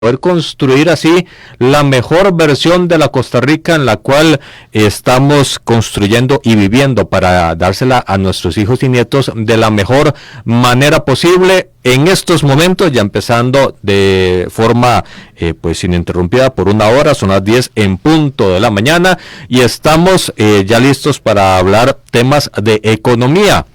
poder construir así la mejor versión de la Costa Rica en la cual estamos construyendo y viviendo para dársela a nuestros hijos y nietos de la mejor manera posible en estos momentos, ya empezando de forma pues ininterrumpida por una hora. Son las 10 en punto de la mañana y estamos ya listos para hablar temas de economía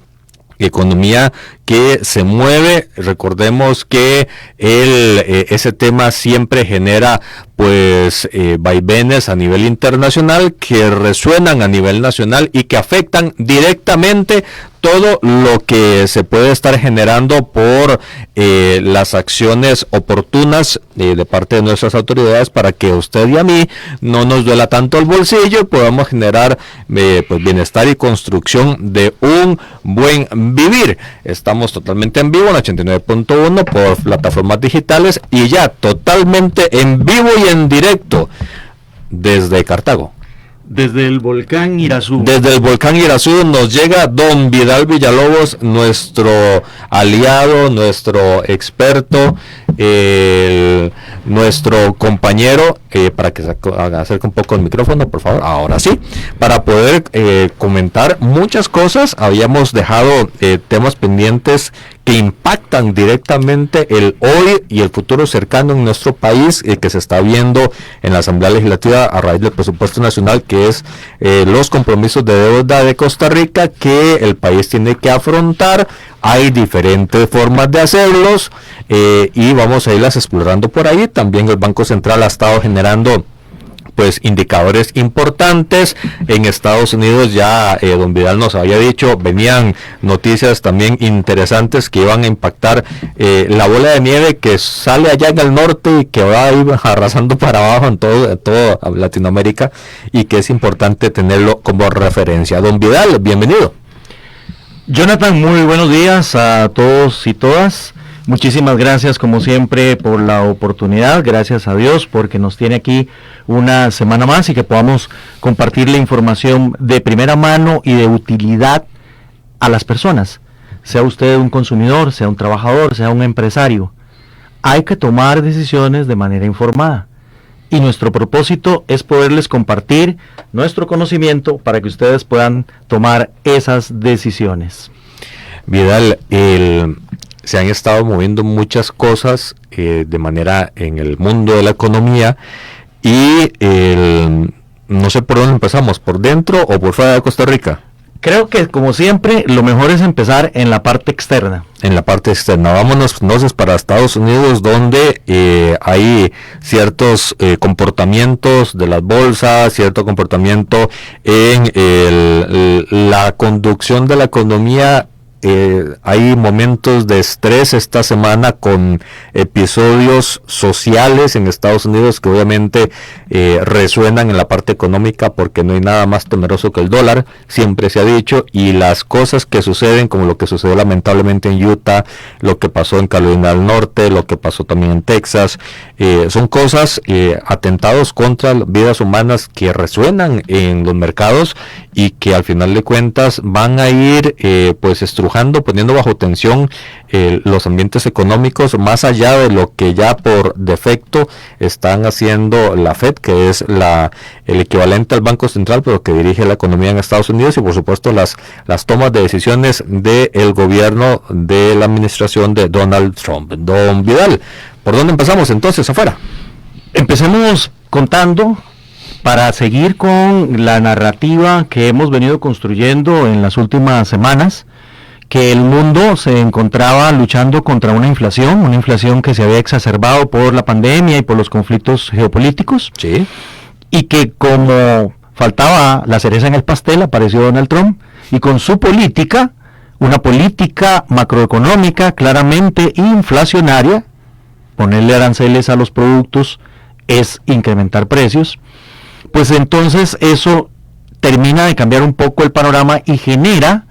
que se mueve. Recordemos que ese tema siempre genera pues vaivenes a nivel internacional que resuenan a nivel nacional y que afectan directamente todo lo que se puede estar generando por las acciones oportunas de parte de nuestras autoridades para que a usted y a mí no nos duela tanto el bolsillo y podamos generar pues bienestar y construcción de un buen vivir. Estamos totalmente en vivo en 89.1 por plataformas digitales y ya totalmente en vivo y en directo desde Cartago. Desde el volcán Irazú. Desde el volcán Irazú nos llega don Vidal Villalobos, nuestro aliado, nuestro experto, nuestro compañero, para que se acerque un poco el micrófono, por favor, ahora sí, para poder comentar muchas cosas. Habíamos dejado temas pendientes que impactan directamente el hoy y el futuro cercano en nuestro país, que se está viendo en la Asamblea Legislativa a raíz del presupuesto nacional, que es los compromisos de deuda de Costa Rica que el país tiene que afrontar. Hay diferentes formas de hacerlos y vamos a irlas explorando por ahí. También el Banco Central ha estado generando pues indicadores importantes. En Estados Unidos ya don Vidal nos había dicho, venían noticias también interesantes que iban a impactar la bola de nieve que sale allá en el norte y que va a ir arrasando para abajo en todo Latinoamérica, y que es importante tenerlo como referencia. Don Vidal, bienvenido. Jonathan, muy buenos días a todos y todas. Muchísimas gracias, como siempre, por la oportunidad. Gracias a Dios porque nos tiene aquí una semana más y que podamos compartir la información de primera mano y de utilidad a las personas. Sea usted un consumidor, sea un trabajador, sea un empresario. Hay que tomar decisiones de manera informada. Y nuestro propósito es poderles compartir nuestro conocimiento para que ustedes puedan tomar esas decisiones. Vidal, se han estado moviendo muchas cosas de manera en el mundo de la economía y no sé por dónde empezamos, por dentro o por fuera de Costa Rica. Creo que, como siempre, lo mejor es empezar en la parte externa. En la parte externa. Vámonos entonces para Estados Unidos, donde hay ciertos comportamientos de las bolsas, cierto comportamiento en la conducción de la economía. Hay momentos de estrés esta semana con episodios sociales en Estados Unidos que obviamente resuenan en la parte económica, porque no hay nada más temeroso que el dólar, siempre se ha dicho, y las cosas que suceden, como lo que sucedió lamentablemente en Utah, lo que pasó en Carolina del Norte, lo que pasó también en Texas, son cosas, atentados contra vidas humanas que resuenan en los mercados y que al final de cuentas van a ir pues estrujando, poniendo bajo tensión los ambientes económicos, más allá de lo que ya por defecto están haciendo la Fed, que es el equivalente al Banco Central, pero que dirige la economía en Estados Unidos, y por supuesto las tomas de decisiones del gobierno de la administración de Donald Trump. Don Vidal, ¿por dónde empezamos entonces afuera? Empecemos contando, para seguir con la narrativa que hemos venido construyendo en las últimas semanas, que el mundo se encontraba luchando contra una inflación que se había exacerbado por la pandemia y por los conflictos geopolíticos. Sí. Y que, como faltaba la cereza en el pastel, apareció Donald Trump y con su política, una política macroeconómica claramente inflacionaria. Ponerle aranceles a los productos es incrementar precios. Pues entonces eso termina de cambiar un poco el panorama y genera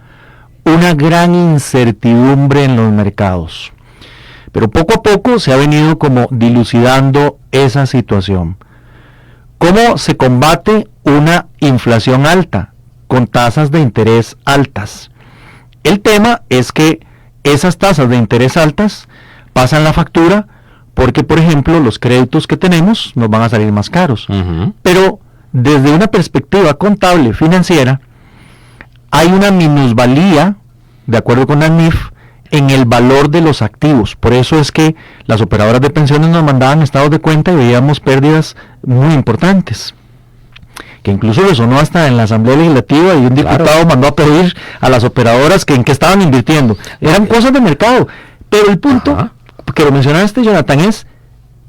una gran incertidumbre en los mercados. Pero poco a poco se ha venido como dilucidando esa situación. ¿Cómo se combate una inflación alta con tasas de interés altas? El tema es que esas tasas de interés altas pasan la factura porque, por ejemplo, los créditos que tenemos nos van a salir más caros. Pero desde una perspectiva contable, financiera, hay una minusvalía, de acuerdo con la NIF, en el valor de los activos. Por eso es que las operadoras de pensiones nos mandaban estados de cuenta y veíamos pérdidas muy importantes, que incluso resonó hasta en la Asamblea Legislativa, y un diputado mandó a pedir a las operadoras que en qué estaban invirtiendo. Eran cosas de mercado. Pero el punto que lo mencionaste, Jonathan, es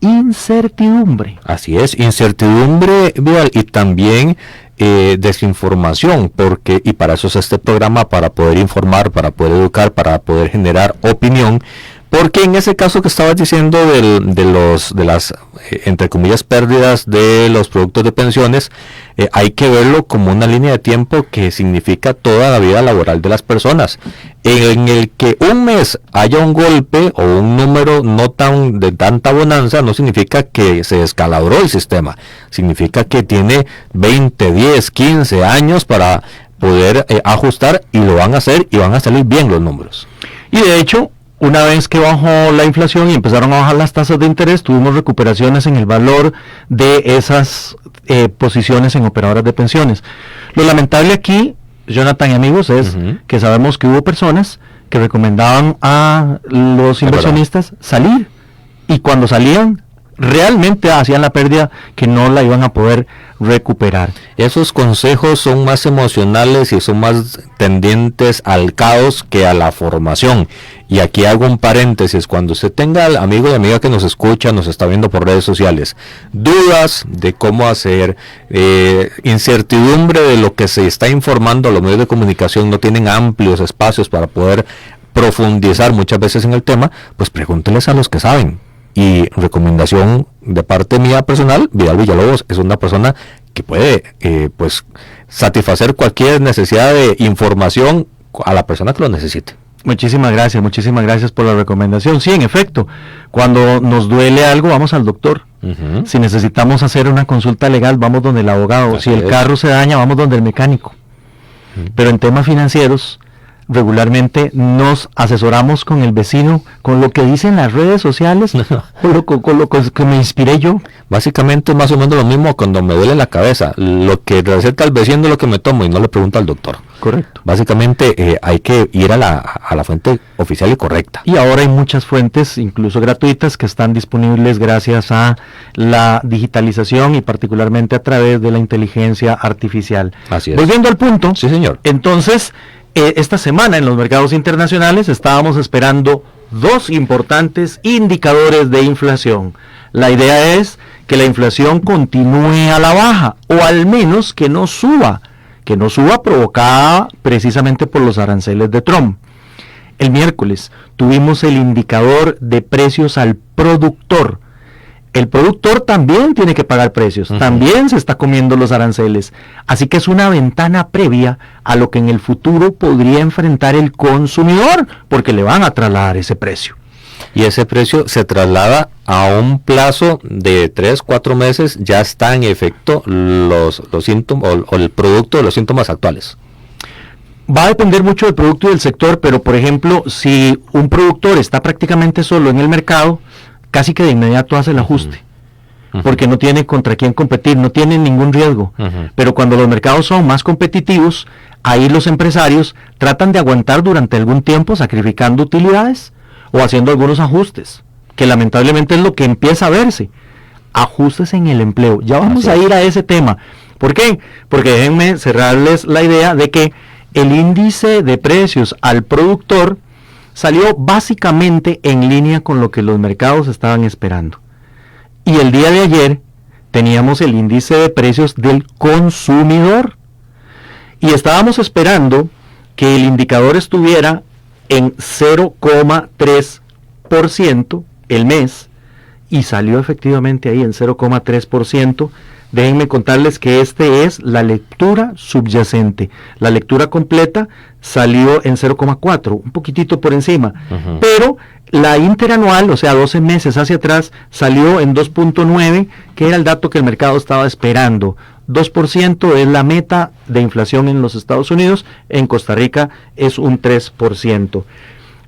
incertidumbre. Así es, incertidumbre, Vidal, y también desinformación, porque, y para eso es este programa, para poder informar, para poder educar, para poder generar opinión, porque en ese caso que estabas diciendo de las entre comillas pérdidas de los productos de pensiones, hay que verlo como una línea de tiempo que significa toda la vida laboral de las personas, en el que un mes haya un golpe o un número no tan de tanta bonanza, no significa que se descalabró el sistema, significa que tiene 20, 10, 15 años para poder ajustar, y lo van a hacer y van a salir bien los números. Y de hecho, una vez que bajó la inflación y empezaron a bajar las tasas de interés, tuvimos recuperaciones en el valor de esas posiciones en operadoras de pensiones. Lo lamentable aquí, Jonathan y amigos, es que sabemos que hubo personas que recomendaban a los inversionistas salir, y cuando salían realmente hacían la pérdida que no la iban a poder recuperar. Esos consejos son más emocionales y son más tendientes al caos que a la formación. Y aquí hago un paréntesis: cuando usted tenga al amigo y amiga que nos escucha, nos está viendo por redes sociales, dudas de cómo hacer, incertidumbre de lo que se está informando, los medios de comunicación no tienen amplios espacios para poder profundizar muchas veces en el tema, pues pregúnteles a los que saben. Y recomendación de parte mía personal, Vidal Villalobos es una persona que puede pues satisfacer cualquier necesidad de información a la persona que lo necesite. Muchísimas gracias por la recomendación. Sí, en efecto, cuando nos duele algo vamos al doctor. Si necesitamos hacer una consulta legal, vamos donde el abogado. Si el carro se daña, vamos donde el mecánico. Pero en temas financieros, regularmente nos asesoramos con el vecino, con lo que dicen las redes sociales, con lo que me inspiré yo. Básicamente es más o menos lo mismo cuando me duele la cabeza. Lo que receta el vecino es lo que me tomo y no le pregunto al doctor. Correcto. Básicamente hay que ir a la fuente oficial y correcta. Y ahora hay muchas fuentes, incluso gratuitas, que están disponibles gracias a la digitalización y particularmente a través de la inteligencia artificial. Así es. Volviendo al punto. Sí, señor. Entonces, esta semana en los mercados internacionales estábamos esperando dos importantes indicadores de inflación. La idea es que la inflación continúe a la baja, o al menos que no suba provocada precisamente por los aranceles de Trump. El miércoles tuvimos el indicador de precios al productor. El productor también tiene que pagar precios, también se está comiendo los aranceles, así que es una ventana previa a lo que en el futuro podría enfrentar el consumidor, porque le van a trasladar ese precio. Y ese precio se traslada a un plazo de 3-4 meses, ya está en efecto los síntomas o el producto de los síntomas actuales. Va a depender mucho del producto y del sector, pero por ejemplo, si un productor está prácticamente solo en el mercado, casi que de inmediato hace el ajuste, porque no tiene contra quién competir, no tiene ningún riesgo. Pero cuando los mercados son más competitivos, ahí los empresarios tratan de aguantar durante algún tiempo, sacrificando utilidades o haciendo algunos ajustes, que lamentablemente es lo que empieza a verse. Ajustes en el empleo. Ya vamos a ir a ese tema. ¿Por qué? Porque déjenme cerrarles la idea de que el índice de precios al productor salió básicamente en línea con lo que los mercados estaban esperando. Y el día de ayer teníamos el índice de precios del consumidor. Y estábamos esperando que el indicador estuviera en 0,3% el mes, y salió efectivamente ahí en 0,3%. Déjenme contarles que es la lectura subyacente. La lectura completa salió en 0,4, un poquitito por encima. Pero la interanual, o sea, 12 meses hacia atrás, salió en 2,9, que era el dato que el mercado estaba esperando. 2% es la meta de inflación en los Estados Unidos, en Costa Rica es un 3%.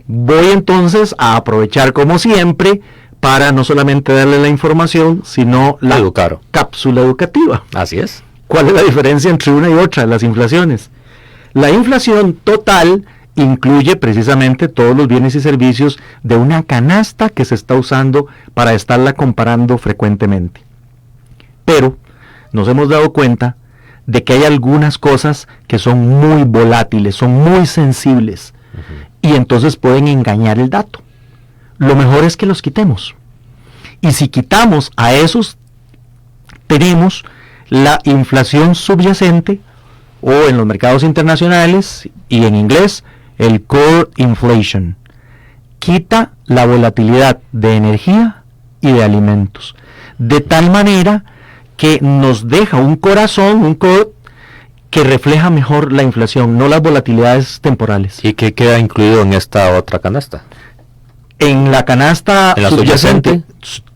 Voy entonces a aprovechar como siempre para no solamente darle la información, sino la Educar. cápsula educativa. Así es. ¿Cuál es la diferencia entre una y otra, las inflaciones? La inflación total incluye precisamente todos los bienes y servicios de una canasta que se está usando para estarla comparando frecuentemente. Pero nos hemos dado cuenta de que hay algunas cosas que son muy volátiles, son muy sensibles, y entonces pueden engañar el dato. Lo mejor es que los quitemos. Y si quitamos a esos, tenemos la inflación subyacente, o en los mercados internacionales, y en inglés, el core inflation. Quita la volatilidad de energía y de alimentos, de tal manera que nos deja un corazón, un core, que refleja mejor la inflación, no las volatilidades temporales. ¿Y qué queda incluido en esta otra canasta? En la canasta ¿En la subyacente,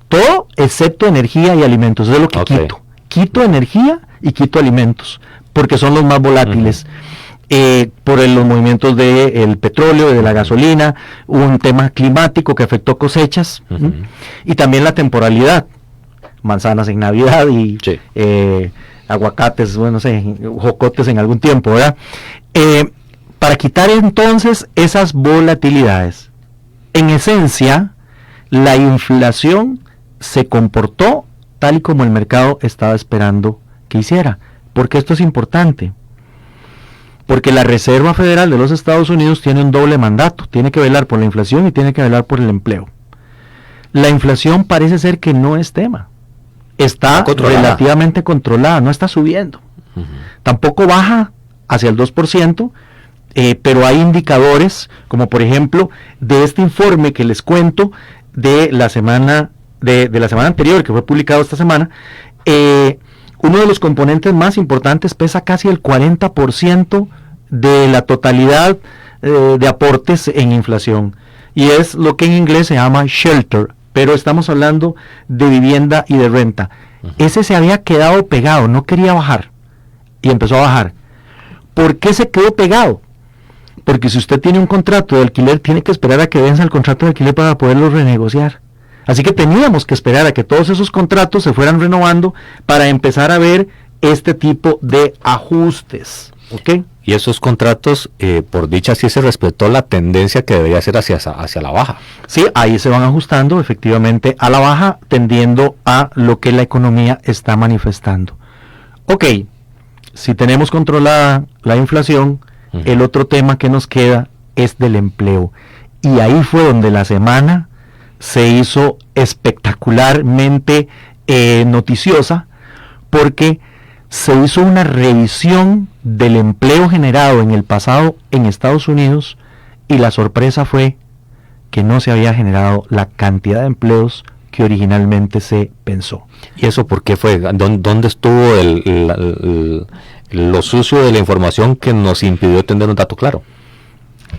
todo excepto energía y alimentos, eso es lo que quito. Quito energía y quito alimentos, porque son los más volátiles. Por los movimientos del petróleo, de la gasolina, un tema climático que afectó cosechas, y también la temporalidad, manzanas en Navidad y sí. Aguacates, bueno, no sé, jocotes en algún tiempo, ¿verdad? Para quitar entonces esas volatilidades. En esencia, la inflación se comportó tal y como el mercado estaba esperando que hiciera. Porque esto es importante. Porque la Reserva Federal de los Estados Unidos tiene un doble mandato. Tiene que velar por la inflación y tiene que velar por el empleo. La inflación parece ser que no es tema. Está relativamente controlada, no está subiendo. Tampoco baja hacia el 2%, pero hay indicadores, como por ejemplo, de este informe que les cuento de la semana de la semana anterior, que fue publicado esta semana. Uno de los componentes más importantes pesa casi el 40% de la totalidad de aportes en inflación, y es lo que en inglés se llama shelter, pero estamos hablando de vivienda y de renta. Ese se había quedado pegado, no quería bajar, y empezó a bajar. ¿Por qué se quedó pegado? Porque si usted tiene un contrato de alquiler, tiene que esperar a que venza el contrato de alquiler para poderlo renegociar. Así que teníamos que esperar a que todos esos contratos se fueran renovando para empezar a ver este tipo de ajustes. ¿Okay? Y esos contratos, por dicha, sí se respetó la tendencia que debía ser hacia la baja. Sí, ahí se van ajustando efectivamente a la baja, tendiendo a lo que la economía está manifestando. Ok, si tenemos controlada la inflación, el otro tema que nos queda es del empleo. Y ahí fue donde la semana se hizo espectacularmente noticiosa, porque se hizo una revisión del empleo generado en el pasado en Estados Unidos, y la sorpresa fue que no se había generado la cantidad de empleos que originalmente se pensó. ¿Y eso por qué fue? ¿Dónde estuvo lo sucio de la información que nos impidió tener un dato claro?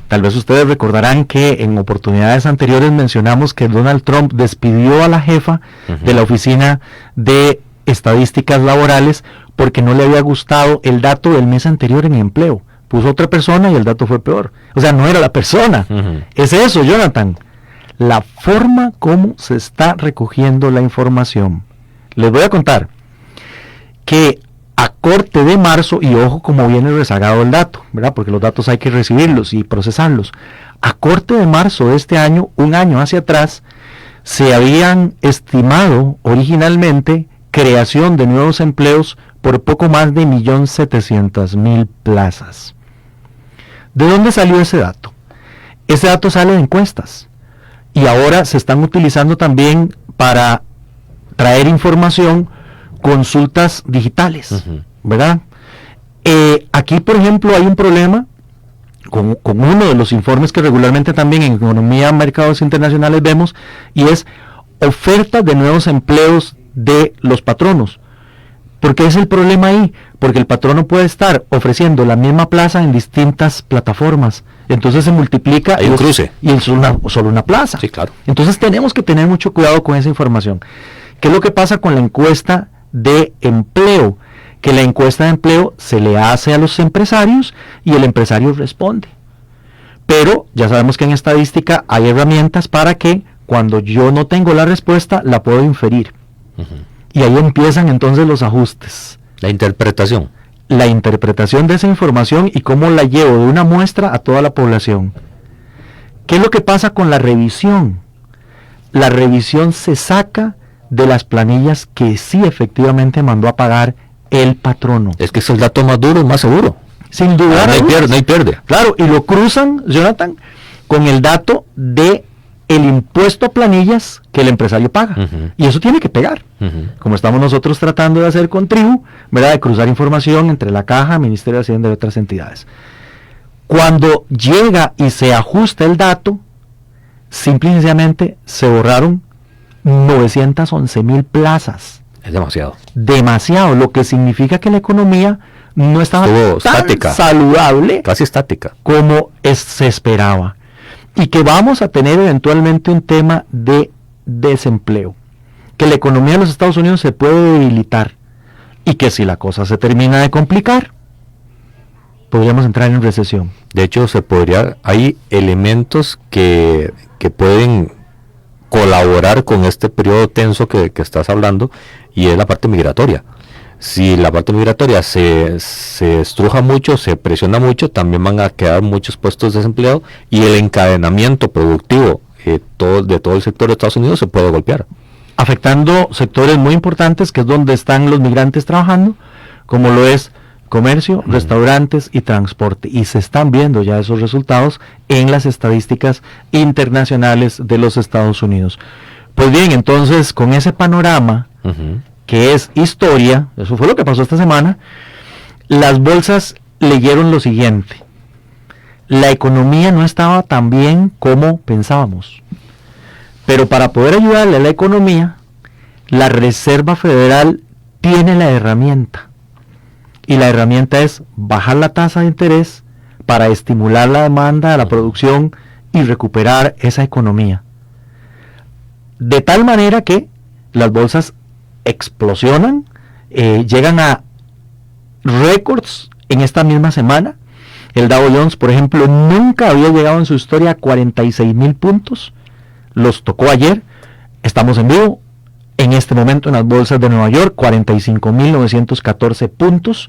Tal vez ustedes recordarán que en oportunidades anteriores mencionamos que Donald Trump despidió a la jefa de la Oficina de Estadísticas Laborales porque no le había gustado el dato del mes anterior en empleo. Puso otra persona y el dato fue peor. O sea, no era la persona. Es eso, Jonathan. La forma como se está recogiendo la información. Les voy a contar que a corte de marzo, y ojo como viene rezagado el dato, ¿verdad? Porque los datos hay que recibirlos y procesarlos. A corte de marzo de este año, un año hacia atrás, se habían estimado originalmente creación de nuevos empleos por poco más de 1.700.000 plazas. ¿De dónde salió ese dato? Ese dato sale de encuestas, y ahora se están utilizando también para traer información consultas digitales, ¿verdad? Aquí, por ejemplo, hay un problema con uno de los informes que regularmente también en Economía, Mercados Internacionales vemos, y es ofertas de nuevos empleos de los patronos. ¿Por qué es el problema ahí? Porque el patrono puede estar ofreciendo la misma plaza en distintas plataformas. Entonces se multiplica. Hay un cruce. Y es solo una plaza. Sí, claro. Entonces tenemos que tener mucho cuidado con esa información. ¿Qué es lo que pasa con la encuesta de empleo? Que la encuesta de empleo se le hace a los empresarios y el empresario responde. Pero ya sabemos que en estadística hay herramientas para que cuando yo no tengo la respuesta, la puedo inferir. Y ahí empiezan entonces los ajustes. La interpretación. La interpretación de esa información y cómo la llevo de una muestra a toda la población. ¿Qué es lo que pasa con la revisión? La revisión se saca de las planillas que sí efectivamente mandó a pagar el patrono. Es que es el dato más duro y más seguro. Sin duda. No hay pierde. Claro, y lo cruzan, Jonathan, con el dato de el impuesto a planillas que el empresario paga. Y eso tiene que pegar. Como estamos nosotros tratando de hacer con Tribu, ¿verdad? De cruzar información entre la Caja, Ministerio de Hacienda y otras entidades. Cuando llega y se ajusta el dato, simple y sencillamente se borraron 911,000 plazas. Es demasiado. Demasiado, lo que significa que la economía no estaba tan estática, saludable, casi estática, como se esperaba. Y que vamos a tener eventualmente un tema de desempleo. Que la economía de los Estados Unidos se puede debilitar. Y que si la cosa se termina de complicar, podríamos entrar en recesión. De hecho, hay elementos que pueden colaborar con este periodo tenso que estás hablando, y es la parte migratoria. Si la parte migratoria se estruja mucho, se presiona mucho, también van a quedar muchos puestos de desempleo, y el encadenamiento productivo de todo el sector de Estados Unidos se puede golpear. Afectando sectores muy importantes, que es donde están los migrantes trabajando, como lo es comercio, restaurantes y transporte. Y se están viendo ya esos resultados en las estadísticas internacionales de los Estados Unidos. Pues bien, entonces, con ese panorama, que es historia, eso fue lo que pasó esta semana, las bolsas leyeron lo siguiente: la economía no estaba tan bien como pensábamos, pero para poder ayudarle a la economía, la Reserva Federal tiene la herramienta, y la herramienta es bajar la tasa de interés para estimular la demanda, la producción y recuperar esa economía, de tal manera que las bolsas explosionan, llegan a récords en esta misma semana. El Dow Jones, por ejemplo, nunca había llegado en su historia a 46,000 puntos, los tocó ayer. Estamos en vivo en este momento en las bolsas de Nueva York, 45,914 puntos.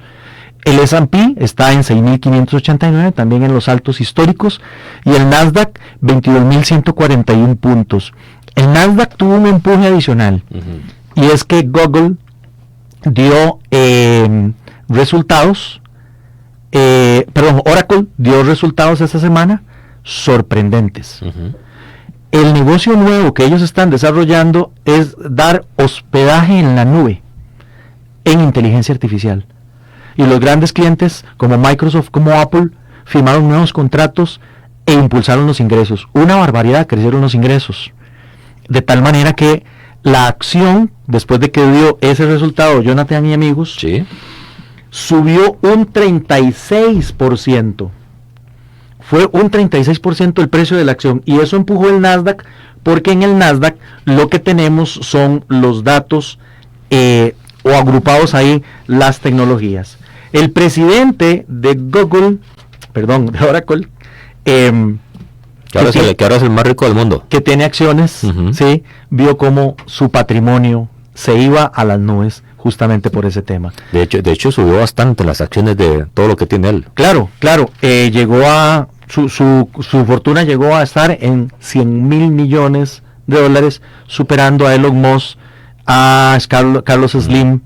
El S&P está en 6,589, también en los altos históricos, y el Nasdaq 22,141 puntos. El Nasdaq tuvo un empuje adicional, y es que Google dio resultados, Oracle dio resultados esta semana sorprendentes. El negocio nuevo que ellos están desarrollando es dar hospedaje en la nube en inteligencia artificial. Y los grandes clientes como Microsoft, como Apple, firmaron nuevos contratos e impulsaron los ingresos. Una barbaridad, crecieron los ingresos. De tal manera que la acción, después de que dio ese resultado, Jonathan y amigos, ¿sí?, subió un 36%. Fue un 36% el precio de la acción, y eso empujó el Nasdaq, porque en el Nasdaq lo que tenemos son los datos o agrupados ahí las tecnologías. El presidente de Google, de Oracle, que ahora es el más rico del mundo, que tiene acciones, ¿sí?, vio cómo su patrimonio se iba a las nubes justamente por ese tema. De hecho subió bastante las acciones de todo lo que tiene él. Claro, llegó a su fortuna llegó a estar en 100,000 millones de dólares, superando a Elon Musk, a Carlos Slim,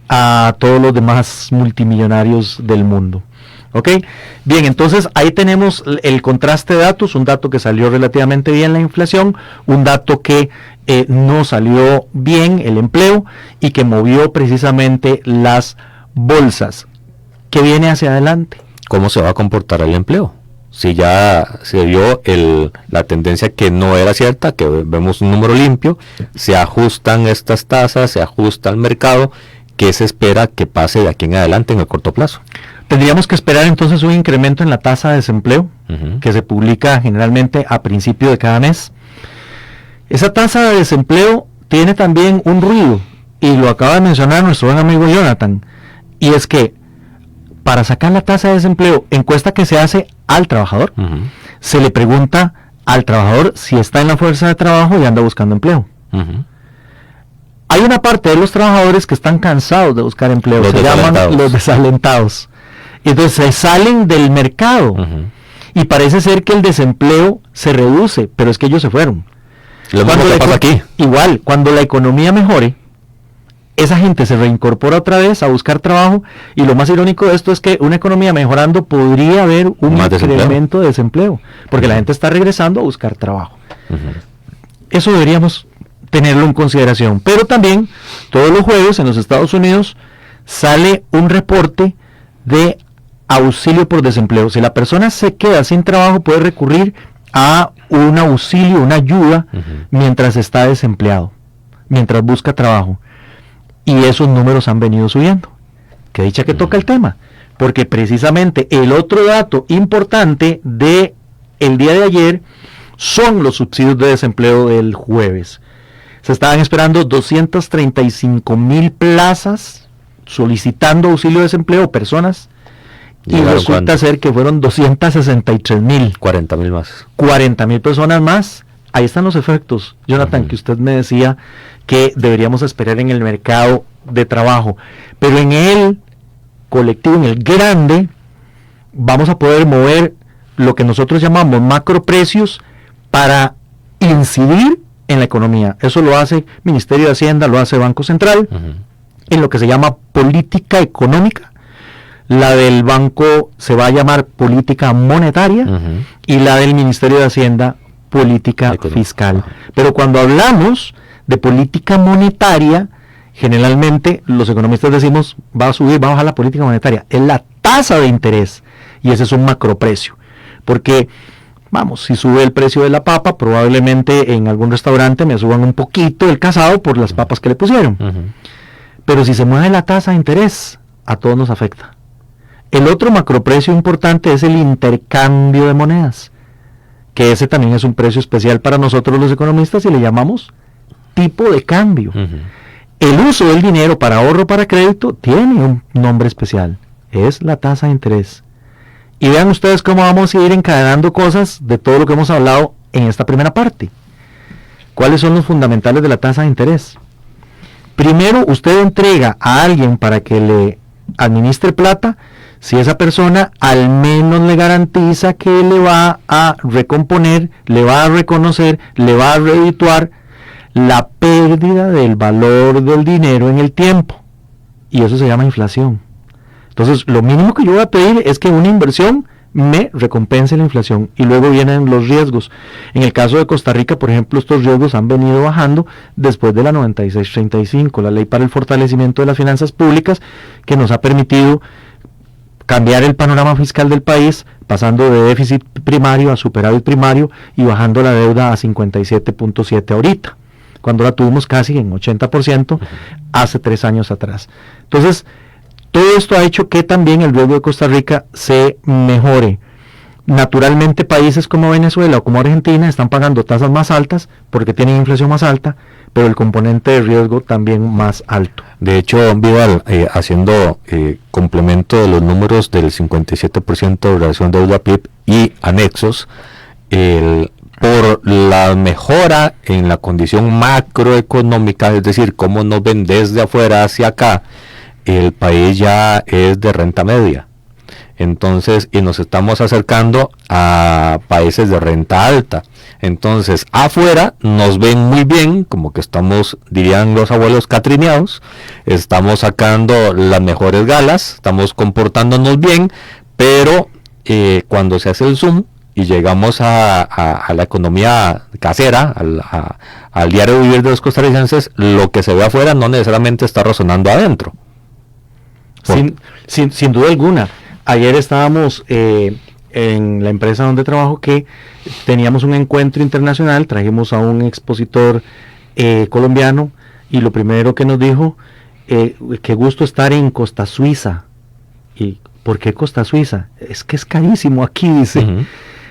a todos los demás multimillonarios del mundo. ¿Ok? Bien, entonces ahí tenemos el contraste de datos, un dato que salió relativamente bien, la inflación, un dato que no salió bien, el empleo, y que movió precisamente las bolsas. ¿Qué viene hacia adelante? ¿Cómo se va a comportar el empleo? Si ya se vio la tendencia que no era cierta, que vemos un número limpio, se ajustan estas tasas, se ajusta el mercado, ¿qué se espera que pase de aquí en adelante en el corto plazo? Tendríamos que esperar entonces un incremento en la tasa de desempleo, que se publica generalmente a principio de cada mes. Esa tasa de desempleo tiene también un ruido, y lo acaba de mencionar nuestro buen amigo Jonathan, y es que para sacar la tasa de desempleo, encuesta que se hace al trabajador, se le pregunta al trabajador si está en la fuerza de trabajo y anda buscando empleo. Ujú. Hay una parte de los trabajadores que están cansados de buscar empleo, Los se llaman desalentados. los desalentados. Entonces se salen del mercado Ujú. y parece ser que el desempleo se reduce, pero es que ellos se fueron. Lo mismo que pasa aquí. Igual, cuando la economía mejore, esa gente se reincorpora otra vez a buscar trabajo, y lo más irónico de esto es que una economía mejorando podría haber un Más desempleo. incremento de desempleo, porque la gente está regresando a buscar trabajo. Ujú. Eso deberíamos tenerlo en consideración. Pero también, todos los jueves en los Estados Unidos sale un reporte de auxilio por desempleo. Si la persona se queda sin trabajo, puede recurrir a un auxilio, una ayuda, Ujú. mientras está desempleado, mientras busca trabajo. Y esos números han venido subiendo. Que dicha que toca el tema, porque precisamente el otro dato importante de el día de ayer son los subsidios de desempleo del jueves. Se estaban esperando 235,000 plazas solicitando auxilio de desempleo, personas, y ¿Llegaron resulta cuánto? ser que fueron 263,000. 40,000 más. 40,000 personas más. Ahí están los efectos, Jonathan, Ujú. que usted me decía que deberíamos esperar en el mercado de trabajo. Pero en el colectivo, en el grande, vamos a poder mover lo que nosotros llamamos macroprecios para incidir en la economía. Eso lo hace Ministerio de Hacienda, lo hace Banco Central, Ujú. en lo que se llama política económica. La del banco se va a llamar política monetaria, Ujú. y la del Ministerio de Hacienda, política Económica. fiscal. Pero cuando hablamos de política monetaria, generalmente los economistas decimos, va a subir, va a bajar la política monetaria. Es la tasa de interés, y ese es un macroprecio. Porque, vamos, si sube el precio de la papa, probablemente en algún restaurante me suban un poquito el casado por las papas que le pusieron. Ujú. Pero si se mueve la tasa de interés, a todos nos afecta. El otro macroprecio importante es el intercambio de monedas, que ese también es un precio especial para nosotros los economistas, y le llamamos tipo de cambio. Ujú. El uso del dinero para ahorro, para crédito, tiene un nombre especial, es la tasa de interés. Y vean ustedes cómo vamos a ir encadenando cosas de todo lo que hemos hablado en esta primera parte. ¿Cuáles son los fundamentales de la tasa de interés? Primero, usted entrega a alguien para que le administre plata si esa persona al menos le garantiza que le va a recomponer, le va a reconocer, le va a redituar la pérdida del valor del dinero en el tiempo. Y eso se llama inflación. Entonces, lo mínimo que yo voy a pedir es que una inversión me recompense la inflación, y luego vienen los riesgos. En el caso de Costa Rica, por ejemplo, estos riesgos han venido bajando después de la 9635, la ley para el fortalecimiento de las finanzas públicas, que nos ha permitido cambiar el panorama fiscal del país, pasando de déficit primario a superávit primario y bajando la deuda a 57.7 ahorita, cuando la tuvimos casi en 80% hace 3 años atrás. Entonces, todo esto ha hecho que también el riesgo de Costa Rica se mejore. Naturalmente, países como Venezuela o como Argentina están pagando tasas más altas porque tienen inflación más alta, pero el componente de riesgo también más alto. De hecho, Vidal, haciendo complemento de los números del 57% de relación deuda-PIB y anexos, por la mejora en la condición macroeconómica, es decir, cómo nos ven desde afuera hacia acá, el país ya es de renta media. Entonces, y nos estamos acercando a países de renta alta. Entonces, afuera nos ven muy bien, como que estamos, dirían los abuelos, catrineados, estamos sacando las mejores galas, estamos comportándonos bien, pero cuando se hace el zoom y llegamos a la economía casera, al diario vivir de los costarricenses, lo que se ve afuera no necesariamente está resonando adentro. Sin duda alguna. Ayer estábamos en la empresa donde trabajo, que teníamos un encuentro internacional, trajimos a un expositor colombiano, y lo primero que nos dijo, qué gusto estar en Costa Suiza. ¿Y por qué Costa Suiza? Es que es carísimo aquí, dice. Uh-huh.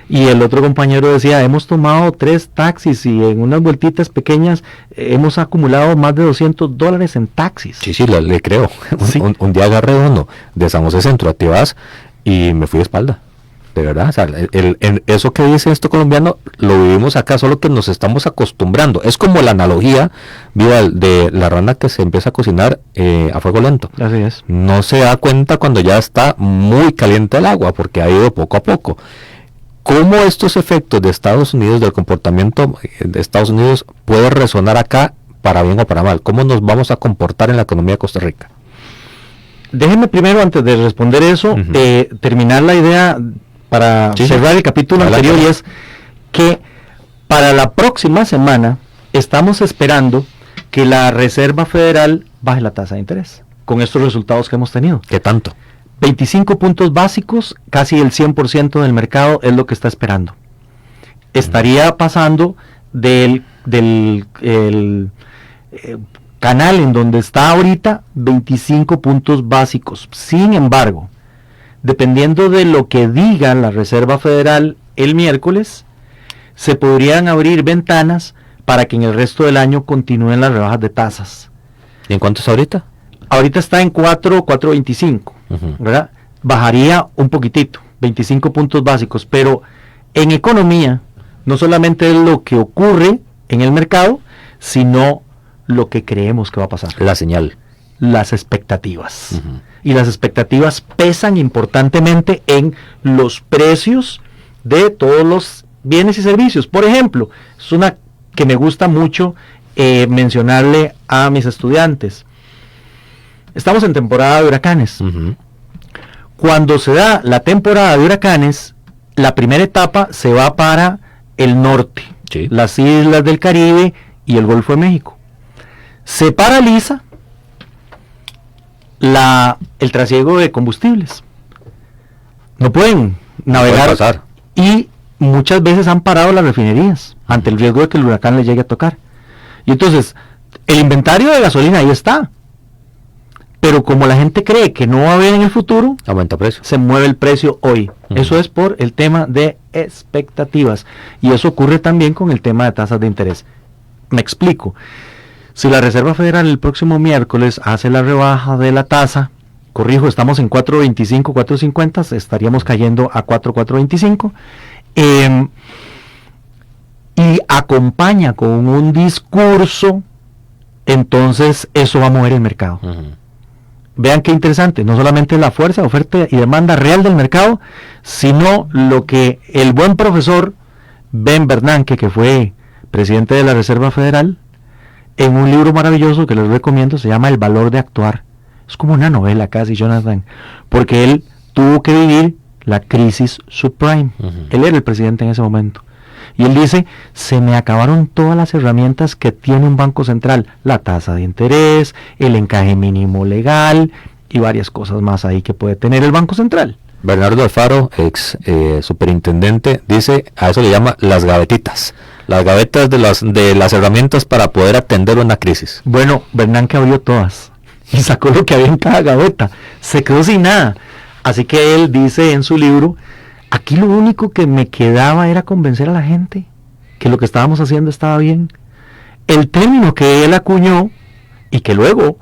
Y el otro compañero decía, hemos tomado 3 taxis y en unas vueltitas pequeñas hemos acumulado más de $200 en taxis. Sí, le creo. Sí. Un día agarré uno de San José Centro a Tibás y me fui de espalda. de verdad. O sea, eso que dice esto colombiano lo vivimos acá, solo que nos estamos acostumbrando. Es como la analogía viva de la rana que se empieza a cocinar a fuego lento. Así es. No se da cuenta cuando ya está muy caliente el agua, porque ha ido poco a poco. ¿Cómo estos efectos de Estados Unidos, del comportamiento de Estados Unidos, puede resonar acá para bien o para mal? ¿Cómo nos vamos a comportar en la economía de Costa Rica? Déjenme primero, antes de responder eso, terminar la idea para cerrar el capítulo anterior, y es que para la próxima semana estamos esperando que la Reserva Federal baje la tasa de interés, con estos resultados que hemos tenido. ¿Qué tanto? 25 puntos básicos, casi el 100% del mercado es lo que está esperando. Estaría pasando del canal en donde está ahorita 25 puntos básicos. Sin embargo, dependiendo de lo que diga la Reserva Federal el miércoles, se podrían abrir ventanas para que en el resto del año continúen las rebajas de tasas. ¿Y en cuánto es ahorita? Ahorita está en 4.25, ¿verdad? Bajaría un poquitito, 25 puntos básicos, pero en economía no solamente es lo que ocurre en el mercado, sino lo que creemos que va a pasar. La señal. Las expectativas. Y las expectativas pesan importantemente en los precios de todos los bienes y servicios. Por ejemplo, es una que me gusta mucho mencionarle a mis estudiantes. Estamos en temporada de huracanes. Cuando se da la temporada de huracanes, la primera etapa se va para el norte, las islas del Caribe y el Golfo de México. Se paraliza el trasiego de combustibles. No pueden navegar, no puede pasar. Y muchas veces han parado las refinerías ante el riesgo de que el huracán les llegue a tocar. Y entonces, el inventario de gasolina ahí está. Pero como la gente cree que no va a haber en el futuro, aumenta precio. Se mueve el precio hoy. Eso es por el tema de expectativas. Y eso ocurre también con el tema de tasas de interés. Me explico. Si la Reserva Federal el próximo miércoles hace la rebaja de la tasa, corrijo, estamos en 4.25, 4.50, estaríamos cayendo a 4.25, y acompaña con un discurso, entonces eso va a mover el mercado. Vean qué interesante, no solamente la fuerza, oferta y demanda real del mercado, sino lo que el buen profesor Ben Bernanke, que fue presidente de la Reserva Federal, en un libro maravilloso que les recomiendo, se llama El valor de actuar. Es como una novela casi, Jonathan, porque él tuvo que vivir la crisis subprime. Él era el presidente en ese momento. Y él dice, se me acabaron todas las herramientas que tiene un banco central, la tasa de interés, el encaje mínimo legal y varias cosas más ahí que puede tener el Banco Central. Bernardo Alfaro, ex superintendente, dice, a eso le llama las gavetitas. Las gavetas de las herramientas para poder atender una crisis. Bueno, Bernanke abrió todas y sacó lo que había en cada gaveta. Se quedó sin nada. Así que él dice en su libro, aquí lo único que me quedaba era convencer a la gente que lo que estábamos haciendo estaba bien. El término que él acuñó y que luego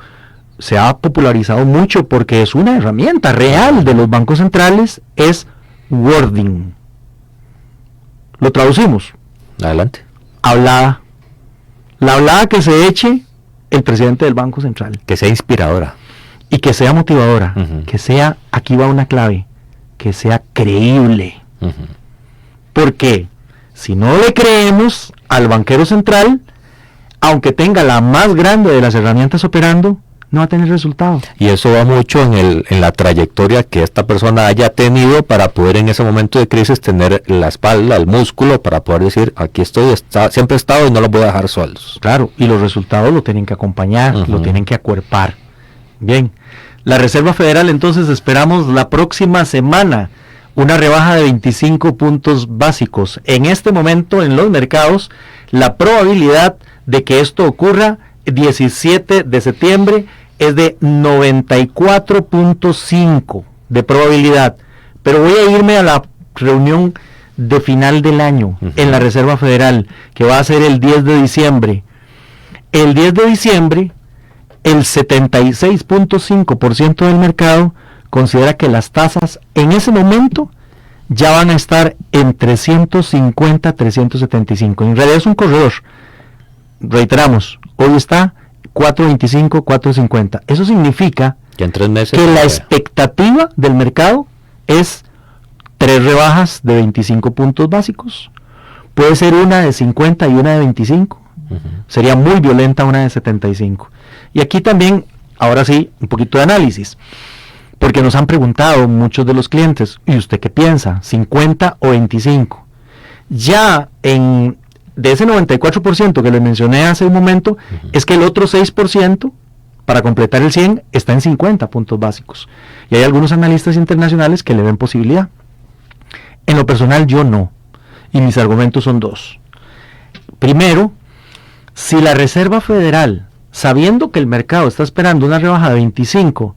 se ha popularizado mucho porque es una herramienta real de los bancos centrales es wording. Lo traducimos. Adelante. Hablada. La hablada que se eche el presidente del Banco Central. Que sea inspiradora. Y que sea motivadora. Que sea, aquí va una clave, que sea creíble. Porque si no le creemos al banquero central, aunque tenga la más grande de las herramientas operando, no va a tener resultado. Y eso va mucho en la trayectoria que esta persona haya tenido para poder en ese momento de crisis tener la espalda, el músculo, para poder decir, aquí estoy, siempre he estado y no los voy a dejar solos. Claro, y los resultados lo tienen que acompañar, lo tienen que acuerpar. Bien, la Reserva Federal, entonces esperamos la próxima semana una rebaja de 25 puntos básicos. En este momento en los mercados, la probabilidad de que esto ocurra 17 de septiembre es de 94.5 de probabilidad. Pero voy a irme a la reunión de final del año en la Reserva Federal, que va a ser el 10 de diciembre. El 10 de diciembre, el 76.5% del mercado considera que las tasas en ese momento ya van a estar en 350, 375. En realidad es un corredor. Reiteramos, hoy está 425, 450. Eso significa que en 3 meses que la expectativa del mercado es 3 rebajas de 25 puntos básicos. Puede ser una de 50 y una de 25. Sería muy violenta una de 75. Y aquí también, ahora sí, un poquito de análisis. Porque nos han preguntado muchos de los clientes, ¿y usted qué piensa? ¿50 o 25? Ya de ese 94% que les mencioné hace un momento, es que el otro 6%, para completar el 100, está en 50 puntos básicos. Y hay algunos analistas internacionales que le ven posibilidad. En lo personal yo no. Y mis argumentos son 2. Primero, si la Reserva Federal, sabiendo que el mercado está esperando una rebaja de 25,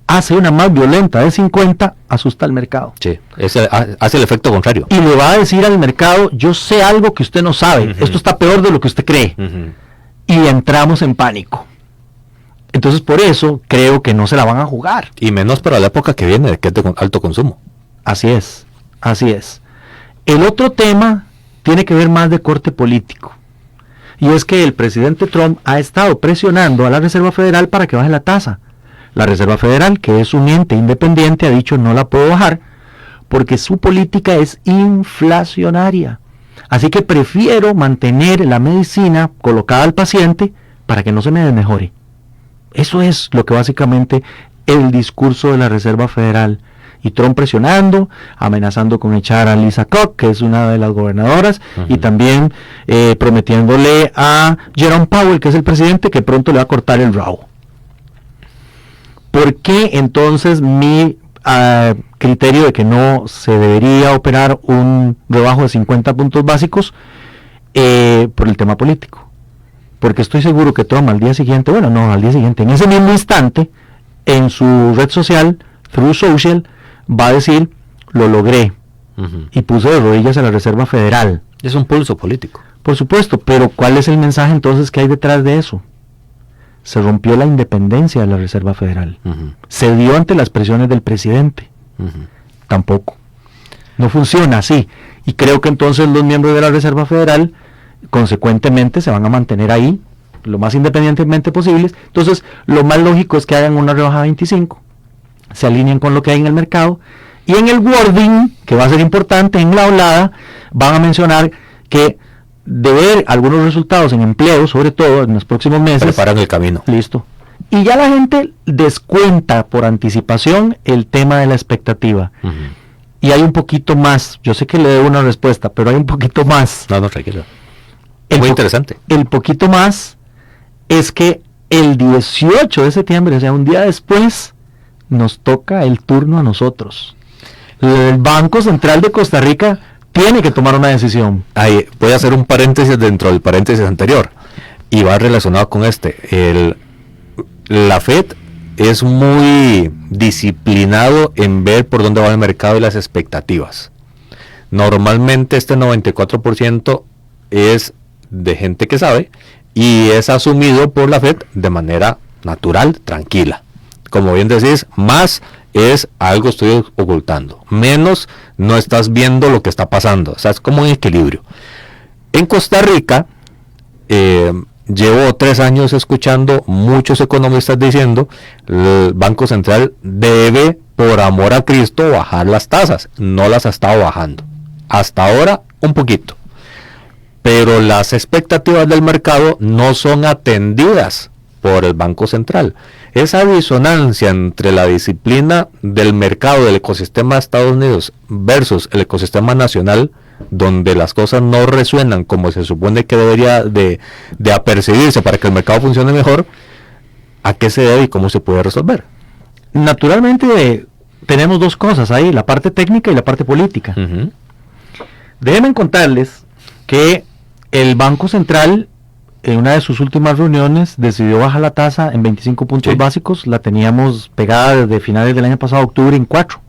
hace una más violenta de 50, asusta al mercado. Sí, hace el efecto contrario. Y le va a decir al mercado, yo sé algo que usted no sabe, esto está peor de lo que usted cree. Y entramos en pánico. Entonces por eso creo que no se la van a jugar. Y menos para la época que viene, que es de alto consumo. Así es, así es. El otro tema tiene que ver más de corte político. Y es que el presidente Trump ha estado presionando a la Reserva Federal para que baje la tasa. La Reserva Federal, que es un ente independiente, ha dicho no la puedo bajar porque su política es inflacionaria. Así que prefiero mantener la medicina colocada al paciente para que no se me desmejore. Eso es lo que básicamente el discurso de la Reserva Federal. Y Trump presionando, amenazando con echar a Lisa Cook, que es una de las gobernadoras, y también prometiéndole a Jerome Powell, que es el presidente, que pronto le va a cortar el rabo. ¿Por qué entonces mi criterio de que no se debería operar un rebajo de 50 puntos básicos? Por el tema político. Porque estoy seguro que Trump al día siguiente, en ese mismo instante, en su red social, Truth Social, va a decir, lo logré, y puse de rodillas a la Reserva Federal. Es un pulso político. Por supuesto, pero ¿cuál es el mensaje entonces que hay detrás de eso? Se rompió la independencia de la Reserva Federal. Se dio ante las presiones del presidente. Tampoco. No funciona así. Y creo que entonces los miembros de la Reserva Federal, consecuentemente, se van a mantener ahí, lo más independientemente posibles. Entonces, lo más lógico es que hagan una rebaja de 25. Se alineen con lo que hay en el mercado, y en el wording, que va a ser importante, en la hablada, van a mencionar que de ver algunos resultados en empleo, sobre todo en los próximos meses, preparan el camino. Listo. Y ya la gente descuenta por anticipación el tema de la expectativa. Y hay un poquito más, yo sé que le debo una respuesta, pero hay un poquito más. No, tranquilo. Muy interesante. El poquito más es que el 18 de septiembre, o sea, un día después, nos toca el turno a nosotros. El Banco Central de Costa Rica tiene que tomar una decisión. Ahí voy a hacer un paréntesis dentro del paréntesis anterior, y va relacionado con la Fed es muy disciplinado en ver por dónde va el mercado y las expectativas. Normalmente este 94% es de gente que sabe, y es asumido por la Fed de manera natural, tranquila. Como bien decís, más es algo estoy ocultando, menos no estás viendo lo que está pasando. O sea, es como un equilibrio. En Costa Rica, llevo 3 años escuchando muchos economistas diciendo el Banco Central debe, por amor a Cristo, bajar las tasas. No las ha estado bajando. Hasta ahora, un poquito. Pero las expectativas del mercado no son atendidas por el Banco Central. Esa disonancia entre la disciplina del mercado del ecosistema de Estados Unidos versus el ecosistema nacional, donde las cosas no resuenan como se supone que debería de apercibirse para que el mercado funcione mejor, ¿a qué se debe y cómo se puede resolver? Naturalmente tenemos 2 cosas ahí, la parte técnica y la parte política. Déjenme contarles que el Banco Central, en una de sus últimas reuniones, decidió bajar la tasa en 25 puntos básicos. La teníamos pegada desde finales del año pasado, octubre, en 4.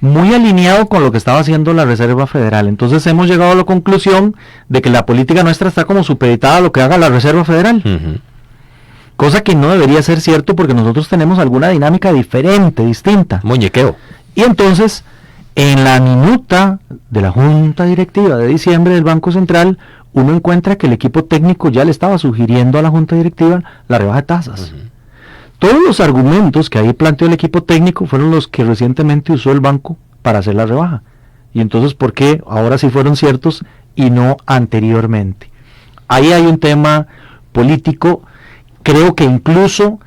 Muy alineado con lo que estaba haciendo la Reserva Federal. Entonces hemos llegado a la conclusión de que la política nuestra está como supeditada a lo que haga la Reserva Federal. Cosa que no debería ser cierto, porque nosotros tenemos alguna dinámica diferente, distinta. Muñequeo. Y entonces En la minuta de la Junta Directiva de diciembre del Banco Central, uno encuentra que el equipo técnico ya le estaba sugiriendo a la Junta Directiva la rebaja de tasas. Todos los argumentos que ahí planteó el equipo técnico fueron los que recientemente usó el banco para hacer la rebaja. Y entonces, ¿por qué ahora sí fueron ciertos y no anteriormente? Ahí hay un tema político, creo que incluso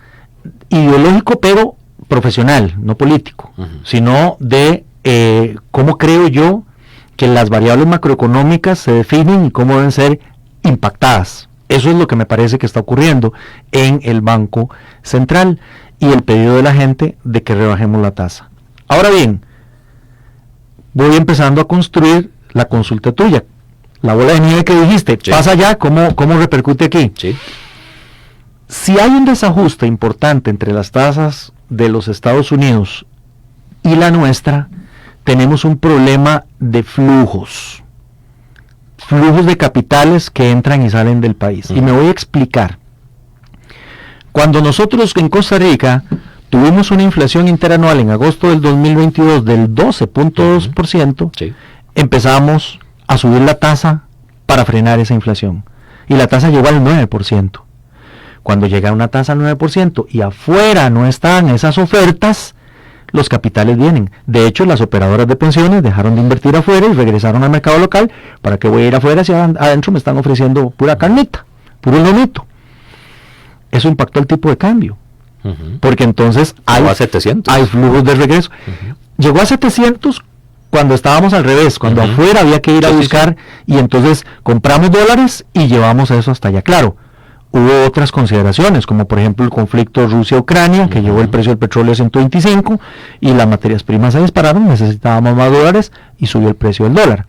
ideológico, pero profesional, no político, sino de cómo creo yo que las variables macroeconómicas se definen y cómo deben ser impactadas. Eso es lo que me parece que está ocurriendo en el Banco Central y el pedido de la gente de que rebajemos la tasa. Ahora bien, voy empezando a construir la consulta tuya. La bola de nieve que dijiste, sí. Pasa ya, ¿cómo repercute aquí? Sí. Si hay un desajuste importante entre las tasas de los Estados Unidos y la nuestra, tenemos un problema de flujos de capitales que entran y salen del país. Y me voy a explicar. Cuando nosotros en Costa Rica tuvimos una inflación interanual en agosto del 2022 del 12.2%, sí. Empezamos a subir la tasa para frenar esa inflación. Y la tasa llegó al 9%. Cuando llega una tasa al 9% y afuera no están esas ofertas, los capitales vienen. De hecho, las operadoras de pensiones dejaron de invertir afuera y regresaron al mercado local. ¿Para qué voy a ir afuera si adentro me están ofreciendo pura carnita, puro lomito? Eso impactó el tipo de cambio. Porque entonces hay flujos de regreso. Llegó a 700 cuando estábamos al revés, cuando afuera había que ir a buscar, y entonces compramos dólares y llevamos eso hasta allá. Claro, hubo otras consideraciones, como por ejemplo el conflicto Rusia-Ucrania, que llevó el precio del petróleo a 125, y las materias primas se dispararon, necesitábamos más dólares, y subió el precio del dólar,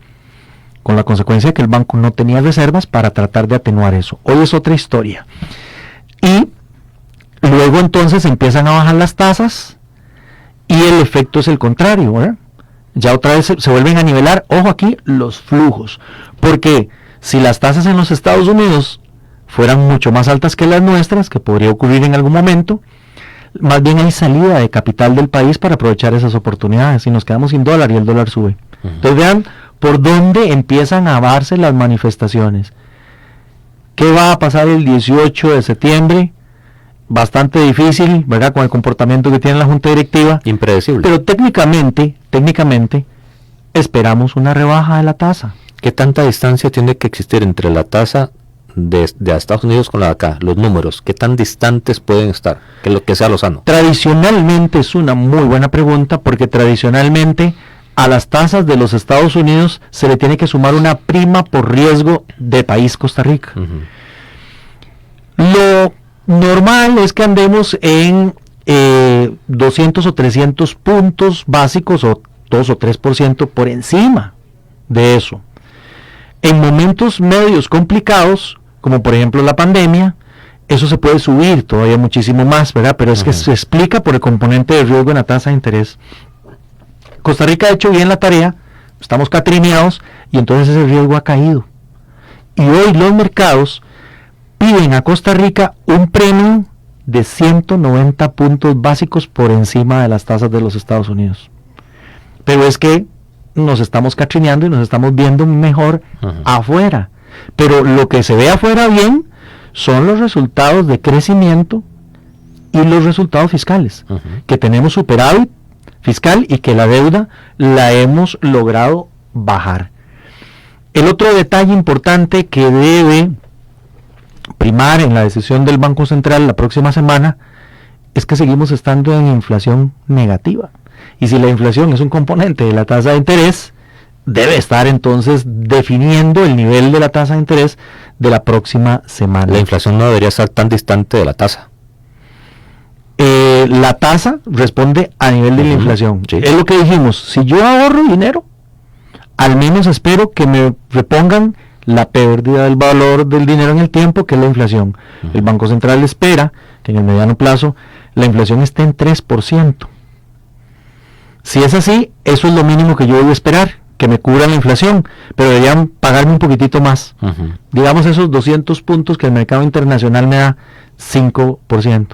con la consecuencia de que el banco no tenía reservas para tratar de atenuar eso. Hoy es otra historia. Y luego entonces empiezan a bajar las tasas, y el efecto es el contrario, ¿verdad? Ya otra vez se vuelven a nivelar, ojo aquí, los flujos, porque si las tasas en los Estados Unidos fueran mucho más altas que las nuestras, que podría ocurrir en algún momento, más bien hay salida de capital del país para aprovechar esas oportunidades, y nos quedamos sin dólar y el dólar sube. Entonces vean por dónde empiezan a darse las manifestaciones. ¿Qué va a pasar el 18 de septiembre? Bastante difícil, ¿verdad? Con el comportamiento que tiene la Junta Directiva. Impredecible. Pero técnicamente, esperamos una rebaja de la tasa. ¿Qué tanta distancia tiene que existir entre la tasa de Estados Unidos con la de acá? Los números, ¿qué tan distantes pueden estar? Que lo que sea lo sano. Tradicionalmente es una muy buena pregunta, porque tradicionalmente a las tasas de los Estados Unidos se le tiene que sumar una prima por riesgo de país Costa Rica. Lo normal es que andemos en 200 o 300 puntos básicos, o 2 o 3% por encima de eso. En momentos medios complicados, como por ejemplo la pandemia, eso se puede subir todavía muchísimo más, ¿verdad? Pero es que se explica por el componente de riesgo en la tasa de interés. Costa Rica ha hecho bien la tarea, estamos catrineados, y entonces ese riesgo ha caído. Y hoy los mercados piden a Costa Rica un premio de 190 puntos básicos por encima de las tasas de los Estados Unidos. Pero es que nos estamos catrineando y nos estamos viendo mejor afuera. Pero lo que se ve afuera bien son los resultados de crecimiento y los resultados fiscales, que tenemos superávit fiscal y que la deuda la hemos logrado bajar. El otro detalle importante que debe primar en la decisión del Banco Central la próxima semana es que seguimos estando en inflación negativa. Y si la inflación es un componente de la tasa de interés, debe estar entonces definiendo el nivel de la tasa de interés de la próxima semana. La inflación no debería estar tan distante de la tasa. La tasa responde a nivel de la inflación. Sí. Es lo que dijimos, si yo ahorro dinero, al menos espero que me repongan la pérdida del valor del dinero en el tiempo, que es la inflación. El Banco Central espera que en el mediano plazo la inflación esté en 3%. Si es así, eso es lo mínimo que yo voy a esperar, que me cubra la inflación, pero deberían pagarme un poquitito más. Digamos esos 200 puntos que el mercado internacional me da, 5%.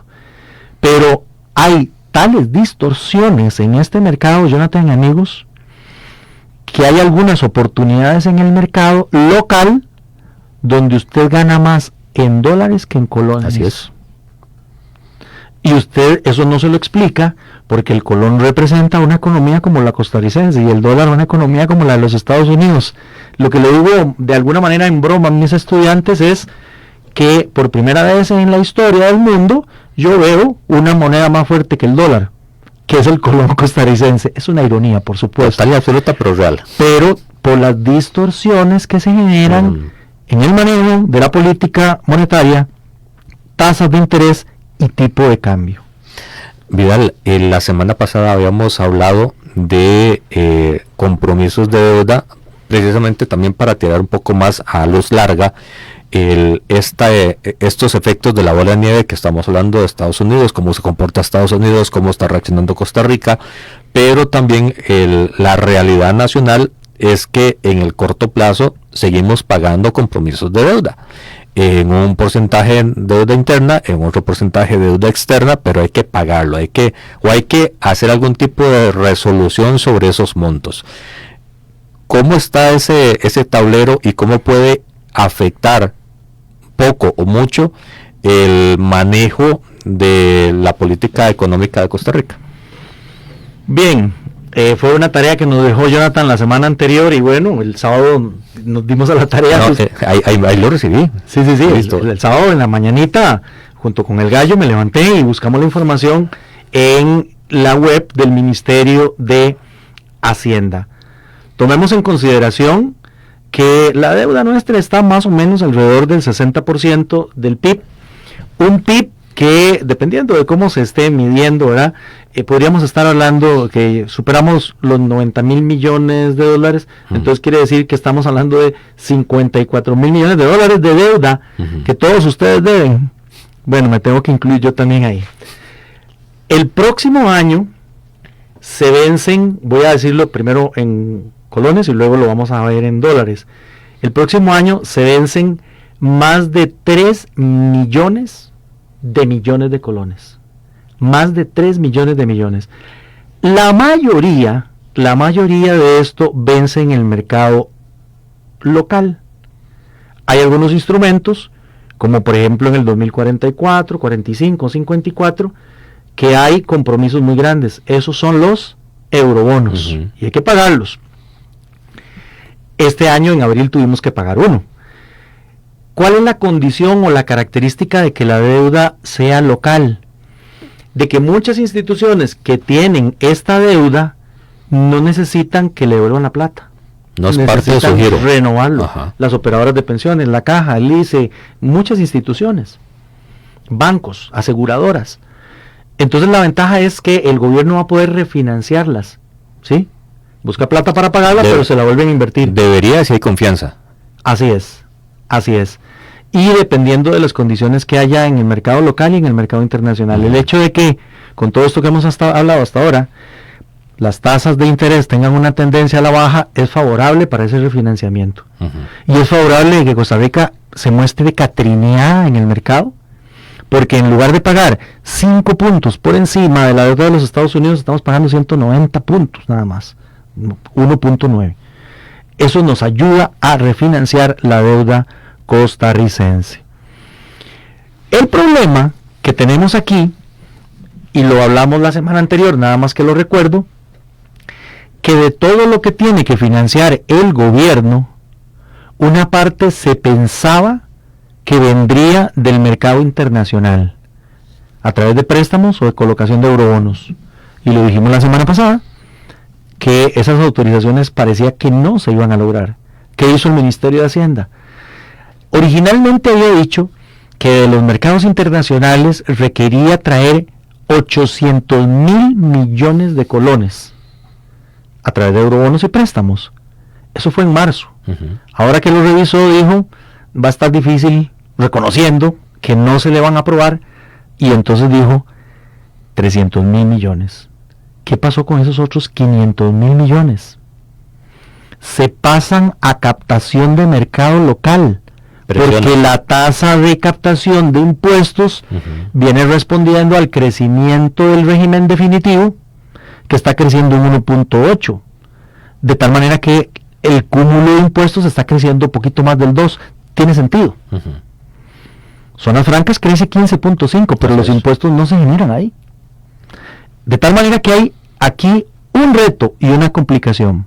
Pero hay tales distorsiones en este mercado, Jonathan, amigos, que hay algunas oportunidades en el mercado local donde usted gana más en dólares que en colones. Así es. Y usted eso no se lo explica porque el colón representa una economía como la costarricense y el dólar una economía como la de los Estados Unidos. Lo que le digo de alguna manera en broma a mis estudiantes es que por primera vez en la historia del mundo yo veo una moneda más fuerte que el dólar, que es el colón costarricense. Es una ironía, por supuesto. Total y absoluta, pero real. Pero por las distorsiones que se generan en el manejo de la política monetaria, tasas de interés y tipo de cambio. Vidal, la semana pasada habíamos hablado de compromisos de deuda, precisamente también para tirar un poco más a luz larga estos efectos de la bola de nieve que estamos hablando de Estados Unidos, cómo se comporta Estados Unidos, cómo está reaccionando Costa Rica, pero también la realidad nacional es que en el corto plazo seguimos pagando compromisos de deuda, en un porcentaje de deuda interna, en otro porcentaje de deuda externa, pero hay que pagarlo, hay que hacer algún tipo de resolución sobre esos montos. ¿Cómo está ese tablero y cómo puede afectar poco o mucho el manejo de la política económica de Costa Rica? Bien, fue una tarea que nos dejó Jonathan la semana anterior y bueno, el sábado nos dimos a la tarea. Ahí lo recibí. Sí. El sábado en la mañanita, junto con el gallo, me levanté y buscamos la información en la web del Ministerio de Hacienda. Tomemos en consideración que la deuda nuestra está más o menos alrededor del 60% del PIB, un PIB que dependiendo de cómo se esté midiendo, ¿verdad? Podríamos estar hablando que superamos los 90,000 millones de dólares, entonces quiere decir que estamos hablando de 54,000 millones de dólares de deuda que todos ustedes deben. Bueno, me tengo que incluir yo también ahí. El próximo año se vencen, voy a decirlo primero en colones y luego lo vamos a ver en dólares. El próximo año se vencen más de 3 millones de colones. Más de 3 millones de millones. La mayoría de esto vence en el mercado local. Hay algunos instrumentos, como por ejemplo en el 2044, 45, 54, que hay compromisos muy grandes. Esos son los eurobonos. Y hay que pagarlos. Este año en abril tuvimos que pagar uno. ¿Cuál es la condición o la característica de que la deuda sea local? De que muchas instituciones que tienen esta deuda no necesitan que le devuelvan la plata. No es parte de su giro. Renovarlo. Ajá. Las operadoras de pensiones, la Caja, el ICE, muchas instituciones, bancos, aseguradoras. Entonces la ventaja es que el gobierno va a poder refinanciarlas, ¿sí? Busca plata para pagarla, pero se la vuelven a invertir. Debería, si hay confianza. Así es. Y dependiendo de las condiciones que haya en el mercado local y en el mercado internacional. El hecho de que, con todo esto que hemos hablado hasta ahora, las tasas de interés tengan una tendencia a la baja, es favorable para ese refinanciamiento. Y es favorable que Costa Rica se muestre catrineada en el mercado, porque en lugar de pagar 5 puntos por encima de la deuda de los Estados Unidos, estamos pagando 190 puntos nada más, 1.9. Eso nos ayuda a refinanciar la deuda costarricense. El problema que tenemos aquí, y lo hablamos la semana anterior, nada más que lo recuerdo, que de todo lo que tiene que financiar el gobierno, una parte se pensaba que vendría del mercado internacional, a través de préstamos o de colocación de eurobonos. Y lo dijimos la semana pasada, que esas autorizaciones parecía que no se iban a lograr. ¿Qué hizo el Ministerio de Hacienda? Originalmente había dicho que de los mercados internacionales requería traer 800,000 millones de colones a través de eurobonos y préstamos. Eso fue en marzo. Ahora que lo revisó, dijo, va a estar difícil, reconociendo que no se le van a aprobar, y entonces dijo 300,000 millones. ¿Qué pasó con esos otros 500,000 millones? Se pasan a captación de mercado local, porque la tasa de captación de impuestos viene respondiendo al crecimiento del régimen definitivo, que está creciendo en 1.8. de tal manera que el cúmulo de impuestos está creciendo un poquito más del 2%. Tiene sentido. Zonas francas crece 15.5%, pero los impuestos no se generan ahí. De tal manera que hay aquí un reto y una complicación.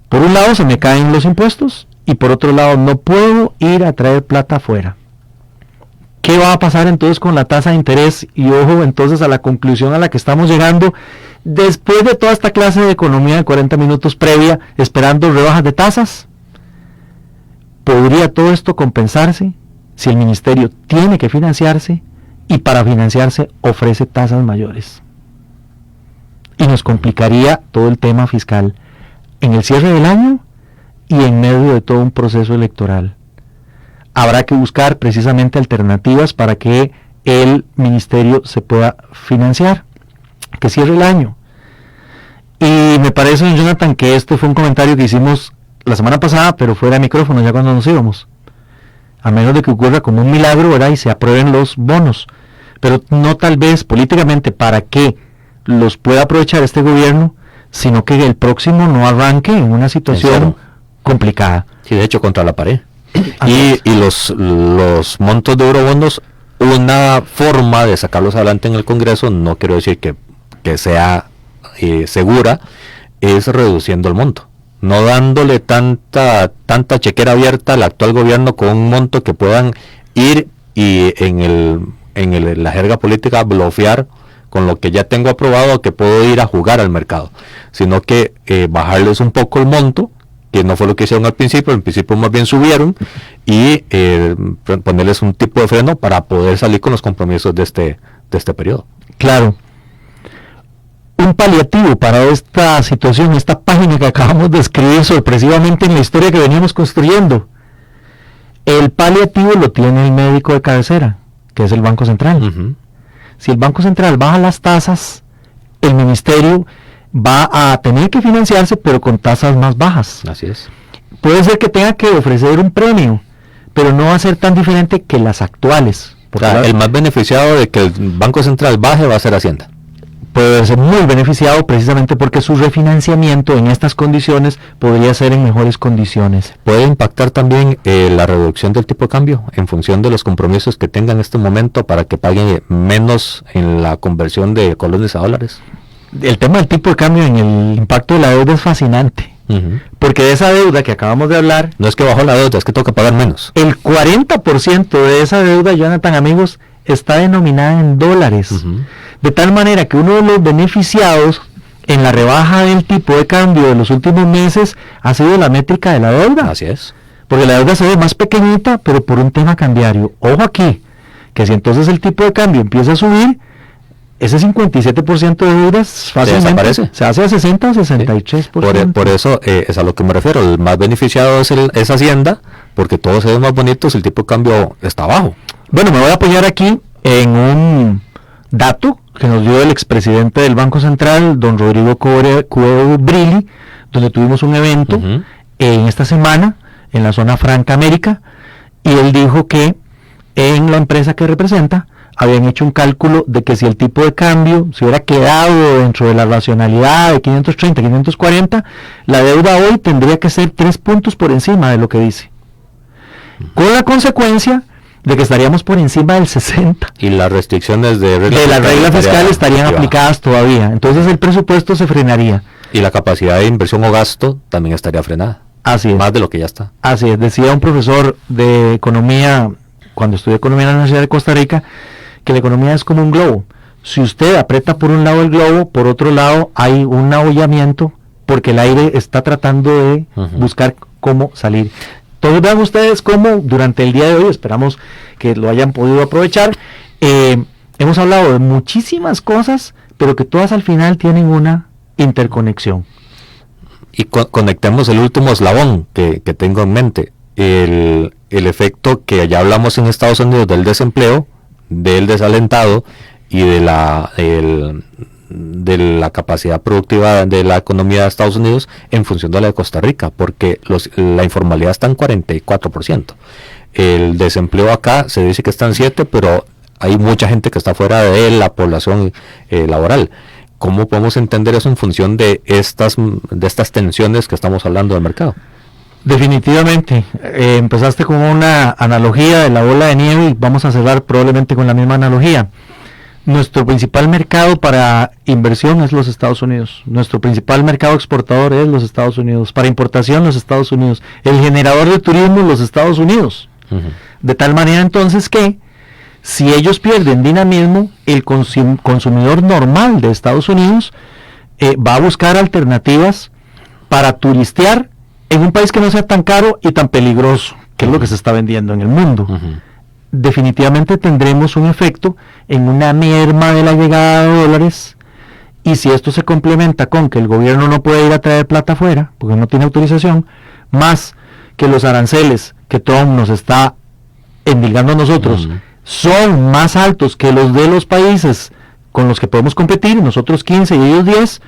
Por un lado se me caen los impuestos y por otro lado no puedo ir a traer plata afuera. ¿Qué va a pasar entonces con la tasa de interés? Y ojo entonces a la conclusión a la que estamos llegando después de toda esta clase de economía de 40 minutos previa, esperando rebajas de tasas. ¿Podría todo esto compensarse si el ministerio tiene que financiarse y para financiarse ofrece tasas mayores? Y nos complicaría todo el tema fiscal en el cierre del año y en medio de todo un proceso electoral. Habrá que buscar precisamente alternativas para que el ministerio se pueda financiar, que cierre el año. Y me parece, don Jonathan, que este fue un comentario que hicimos la semana pasada, pero fuera de micrófono, ya cuando nos íbamos. A menos de que ocurra como un milagro, ¿verdad? Y se aprueben los bonos. Pero no tal vez políticamente para que los pueda aprovechar este gobierno, sino que el próximo no arranque en una situación complicada. Sí, de hecho, contra la pared. Y los montos de eurobondos, una forma de sacarlos adelante en el Congreso, no quiero decir que sea segura, es reduciendo el monto, no dándole tanta chequera abierta al actual gobierno con un monto que puedan ir y en la jerga política blofear con lo que ya tengo aprobado, que puedo ir a jugar al mercado, sino que bajarles un poco el monto, que no fue lo que hicieron al principio más bien subieron, y ponerles un tipo de freno para poder salir con los compromisos de este periodo. Claro. Un paliativo para esta situación, esta página que acabamos de escribir sorpresivamente en la historia que veníamos construyendo. El paliativo lo tiene el médico de cabecera, que es el Banco Central. Si el Banco Central baja las tasas, el ministerio va a tener que financiarse, pero con tasas más bajas. Así es. Puede ser que tenga que ofrecer un premio, pero no va a ser tan diferente que las actuales. O sea, el más beneficiado de que el Banco Central baje va a ser Hacienda. Puede ser muy beneficiado precisamente porque su refinanciamiento en estas condiciones podría ser en mejores condiciones. Puede impactar también la reducción del tipo de cambio en función de los compromisos que tenga en este momento para que paguen menos en la conversión de colones a dólares. El tema del tipo de cambio en el impacto de la deuda es fascinante, porque de esa deuda que acabamos de hablar, no es que bajó la deuda, es que toca pagar menos. El 40% de esa deuda, Jonathan, amigos, está denominada en dólares, de tal manera que uno de los beneficiados en la rebaja del tipo de cambio de los últimos meses ha sido la métrica de la deuda. Así es. Porque la deuda se ve más pequeñita, pero por un tema cambiario. Ojo aquí, que si entonces el tipo de cambio empieza a subir, ese 57% de deudas fácilmente se hace a 60 o 63%. Sí. Por eso es a lo que me refiero. El más beneficiado es Hacienda, porque todo se ve más bonito si el tipo de cambio está bajo. Bueno, me voy a apoyar aquí en un dato que nos dio el expresidente del Banco Central, don Rodrigo Cuevo Brilli, donde tuvimos un evento en esta semana en la zona franca América, y él dijo que en la empresa que representa habían hecho un cálculo de que si el tipo de cambio se hubiera quedado dentro de la racionalidad de 530, 540, la deuda hoy tendría que ser 3 puntos por encima de lo que dice, con la consecuencia de que estaríamos por encima del 60. Y las restricciones de la regla fiscal estarían aplicadas todavía. Entonces el presupuesto se frenaría. Y la capacidad de inversión o gasto también estaría frenada. Así es. Más de lo que ya está. Así es. Decía un profesor de economía, cuando estudié economía en la Universidad de Costa Rica, que la economía es como un globo. Si usted aprieta por un lado el globo, por otro lado hay un abollamiento, porque el aire está tratando de buscar cómo salir. Entonces vean ustedes cómo durante el día de hoy, esperamos que lo hayan podido aprovechar, hemos hablado de muchísimas cosas, pero que todas al final tienen una interconexión. Y conectemos el último eslabón que tengo en mente, el efecto que ya hablamos en Estados Unidos del desempleo, del desalentado y de la capacidad productiva de la economía de Estados Unidos en función de la de Costa Rica, porque la informalidad está en 44%. El desempleo acá se dice que está en 7%, pero hay mucha gente que está fuera de la población laboral. ¿cómo podemos entender eso en función de estas tensiones que estamos hablando del mercado? Definitivamente, empezaste con una analogía de la bola de nieve y vamos a cerrar probablemente con la misma analogía. Nuestro principal mercado para inversión es los Estados Unidos. Nuestro principal mercado exportador es los Estados Unidos. Para importación, los Estados Unidos. El generador de turismo, los Estados Unidos. De tal manera entonces que si ellos pierden dinamismo, el consumidor normal de Estados Unidos va a buscar alternativas para turistear en un país que no sea tan caro y tan peligroso, que es lo que se está vendiendo en el mundo. Definitivamente tendremos un efecto en una merma de la llegada de dólares, y si esto se complementa con que el gobierno no puede ir a traer plata afuera, porque no tiene autorización, más que los aranceles que Trump nos está endilgando a nosotros son más altos que los de los países con los que podemos competir, nosotros 15 y ellos 10,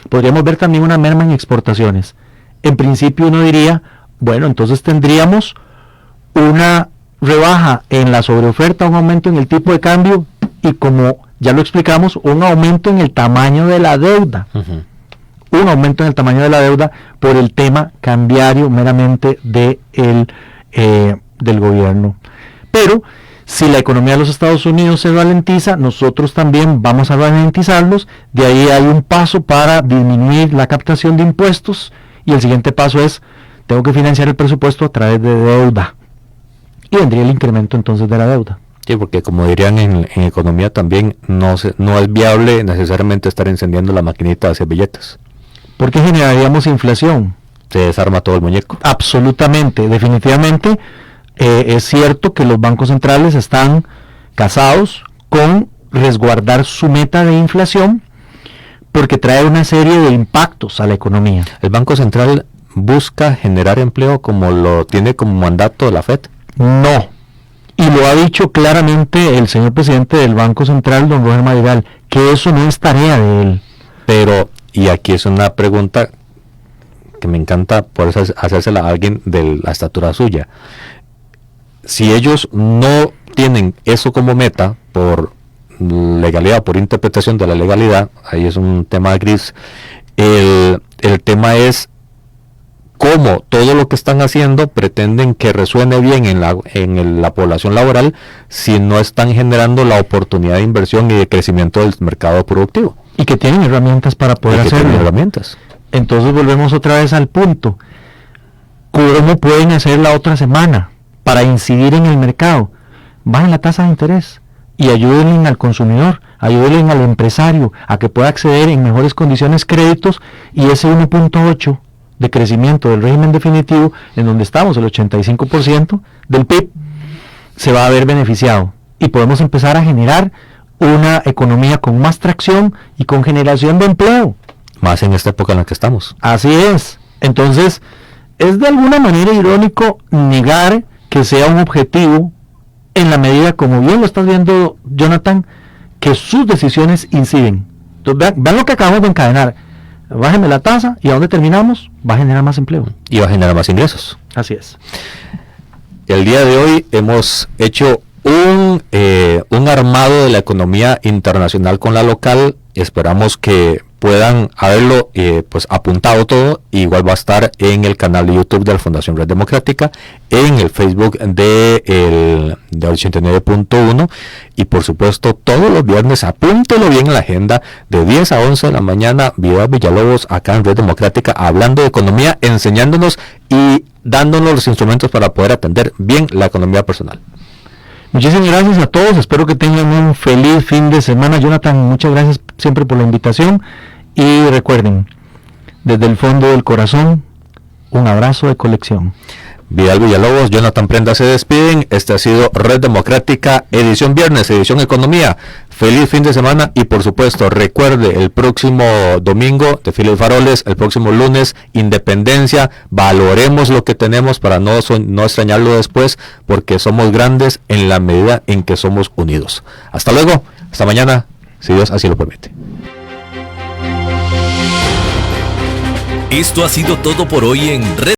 podríamos ver también una merma en exportaciones. En principio uno diría, bueno, entonces tendríamos una rebaja en la sobreoferta, un aumento en el tipo de cambio y, como ya lo explicamos, un aumento en el tamaño de la deuda. Un aumento en el tamaño de la deuda por el tema cambiario meramente del gobierno. Pero si la economía de los Estados Unidos se ralentiza, nosotros también vamos a ralentizarlos. De ahí hay un paso para disminuir la captación de impuestos, y el siguiente paso es, tengo que financiar el presupuesto a través de deuda. Y vendría el incremento entonces de la deuda. Sí, porque como dirían en economía también, no es viable necesariamente estar encendiendo la maquinita de hacer billetes. Porque generaríamos inflación. Se desarma todo el muñeco. Absolutamente, definitivamente. Es cierto que los bancos centrales están casados con resguardar su meta de inflación, porque trae una serie de impactos a la economía. ¿El Banco Central busca generar empleo como lo tiene como mandato la FED? No, y lo ha dicho claramente el señor presidente del Banco Central, don Roger Madrigal, que eso no es tarea de él. Pero, y aquí es una pregunta que me encanta por eso hacérsela a alguien de la estatura suya. Si ellos no tienen eso como meta por legalidad, por interpretación de la legalidad, ahí es un tema gris, el tema es cómo todo lo que están haciendo pretenden que resuene bien en la población laboral si no están generando la oportunidad de inversión y de crecimiento del mercado productivo. Y que tienen herramientas para poder hacerlo. Entonces volvemos otra vez al punto. ¿Cómo pueden hacer la otra semana para incidir en el mercado? Bajen la tasa de interés y ayuden al consumidor, ayuden al empresario a que pueda acceder en mejores condiciones créditos, y ese 1.8 de crecimiento del régimen definitivo, en donde estamos, el 85% del PIB, se va a ver beneficiado, y podemos empezar a generar una economía con más tracción y con generación de empleo. Más en esta época en la que estamos. Así es. Entonces, es de alguna manera irónico negar que sea un objetivo, en la medida, como bien lo estás viendo, Jonathan, que sus decisiones inciden. Entonces, vean lo que acabamos de encadenar. Bájenme la tasa, y ¿a dónde terminamos? Va a generar más empleo. Y va a generar más ingresos. Así es. El día de hoy hemos hecho un armado de la economía internacional con la local. Esperamos que puedan haberlo pues apuntado todo. Igual va a estar en el canal de YouTube de la Fundación Red Democrática, en el Facebook de 89.1, y por supuesto todos los viernes, apúntelo bien en la agenda, de 10 a 11 de la mañana, Vidal Villalobos acá en Red Democrática, hablando de economía, enseñándonos y dándonos los instrumentos para poder atender bien la economía personal. Muchísimas gracias a todos, espero que tengan un feliz fin de semana. Jonathan, muchas gracias siempre por la invitación, y recuerden, desde el fondo del corazón, un abrazo de colección. Vidal Villalobos, Jonathan Prenda se despiden. Este ha sido Red Democrática, edición viernes, edición economía. Feliz fin de semana, y por supuesto recuerde, el próximo domingo de Files Faroles, el próximo lunes Independencia. Valoremos lo que tenemos para no extrañarlo después, porque somos grandes en la medida en que somos unidos. Hasta luego, hasta mañana, si Dios así lo permite. Esto ha sido todo por hoy en Red